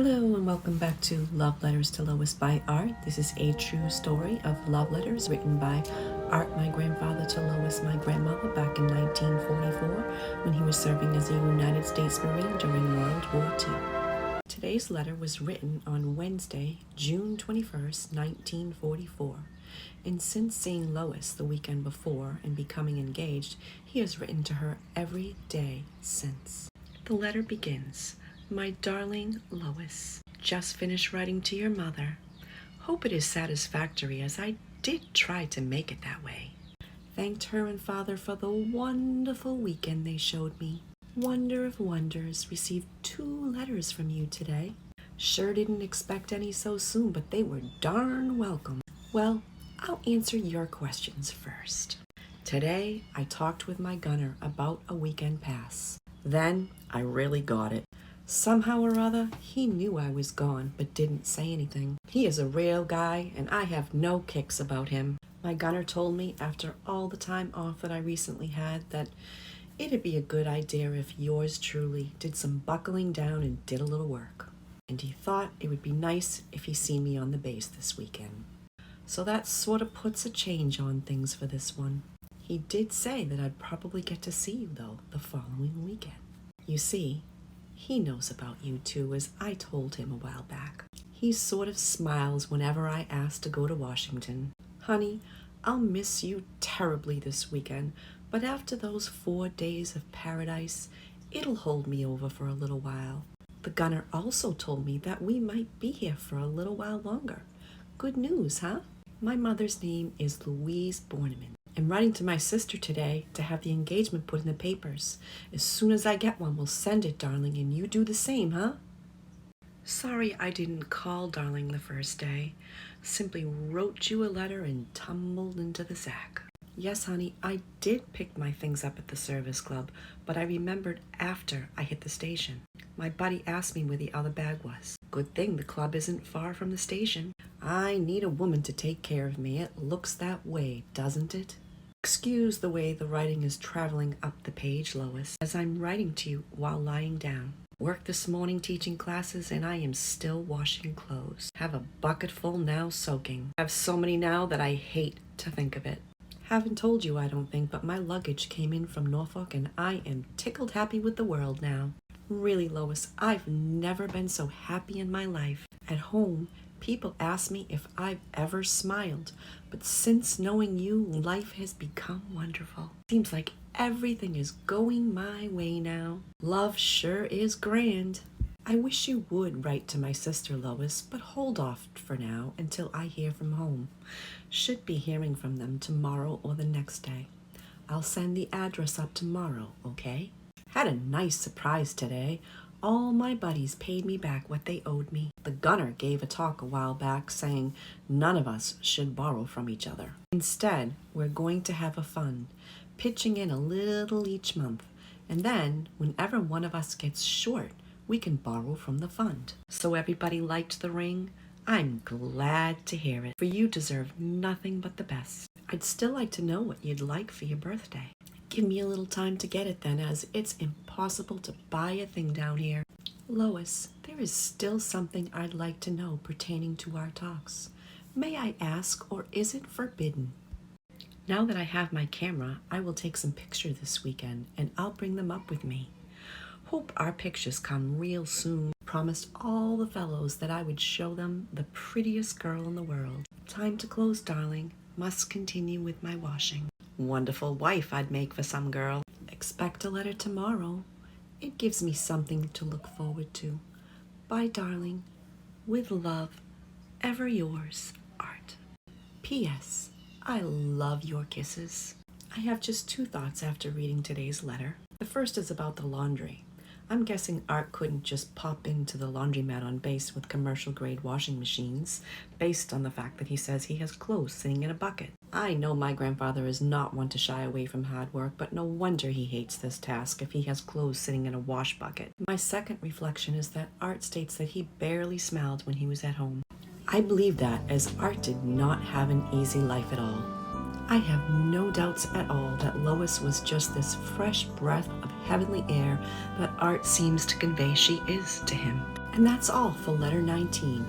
Hello and welcome back to Love Letters to Lois by Art. This is a true story of love letters written by Art, my grandfather, to Lois, my grandmother, back in 1944 when he was serving as a United States Marine during World War II. Today's letter was written on Wednesday, June 21st, 1944. And since seeing Lois the weekend before and becoming engaged, he has written to her every day since. The letter begins, "My darling Lois, just finished writing to your mother. Hope it is satisfactory, as I did try to make it that way. Thanked her and father for the wonderful weekend they showed me. Wonder of wonders, received 2 letters from you today. Sure didn't expect any so soon, but they were darn welcome. Well, I'll answer your questions first. Today, I talked with my gunner about a weekend pass. Then, I really got it. Somehow or other, he knew I was gone, but didn't say anything. He is a real guy, and I have no kicks about him. My gunner told me, after all the time off that I recently had, that it'd be a good idea if yours truly did some buckling down and did a little work. And he thought it would be nice if he seen me on the base this weekend. So that sort of puts a change on things for this one. He did say that I'd probably get to see you, though, the following weekend. You see, he knows about you too, as I told him a while back. He sort of smiles whenever I ask to go to Washington. Honey, I'll miss you terribly this weekend, but after those 4 days of paradise, it'll hold me over for a little while. The gunner also told me that we might be here for a little while longer. Good news, huh? My mother's name is Louise Borneman. I'm writing to my sister today to have the engagement put in the papers. As soon as I get one, we'll send it, darling, and you do the same, huh? Sorry I didn't call, darling, the first day. Simply wrote you a letter and tumbled into the sack. Yes, honey, I did pick my things up at the service club, but I remembered after I hit the station. My buddy asked me where the other bag was. Good thing the club isn't far from the station. I need a woman to take care of me. It looks that way, doesn't it? Excuse the way the writing is traveling up the page, Lois, as I'm writing to you while lying down. Work this morning teaching classes, and I am still washing clothes. Have a bucket full now soaking. Have so many now that I hate to think of it. Haven't told you, I don't think, but my luggage came in from Norfolk, and I am tickled happy with the world now. Really, Lois, I've never been so happy in my life. At home, people ask me if I've ever smiled, but since knowing you, life has become wonderful. Seems like everything is going my way now. Love sure is grand. I wish you would write to my sister, Lois, but hold off for now until I hear from home. Should be hearing from them tomorrow or the next day. I'll send the address up tomorrow, okay? Had a nice surprise today. All my buddies paid me back what they owed me. The gunner gave a talk a while back saying none of us should borrow from each other. Instead, we're going to have a fund, pitching in a little each month, and then whenever one of us gets short, we can borrow from the fund. So everybody liked the ring? I'm glad to hear it, for you deserve nothing but the best. I'd still like to know what you'd like for your birthday. Give me a little time to get it then, as it's impossible to buy a thing down here. Lois, there is still something I'd like to know pertaining to our talks. May I ask, or is it forbidden? Now that I have my camera, I will take some pictures this weekend, and I'll bring them up with me. Hope our pictures come real soon. Promised all the fellows that I would show them the prettiest girl in the world. Time to close, darling. Must continue with my washing. Wonderful wife I'd make for some girl. Expect a letter tomorrow. It gives me something to look forward to. Bye, darling. With love, ever yours, Art. P.S. I love your kisses. I have just 2 thoughts after reading today's letter. The first is about the laundry. I'm guessing Art couldn't just pop into the laundromat on base with commercial-grade washing machines, based on the fact that he says he has clothes sitting in a bucket. I know my grandfather is not one to shy away from hard work, but no wonder he hates this task if he has clothes sitting in a wash bucket. My second reflection is that Art states that he barely smiled when he was at home. I believe that, as Art did not have an easy life at all. I have no doubts at all that Lois was just this fresh breath of heavenly air that Art seems to convey she is to him. And that's all for letter 19.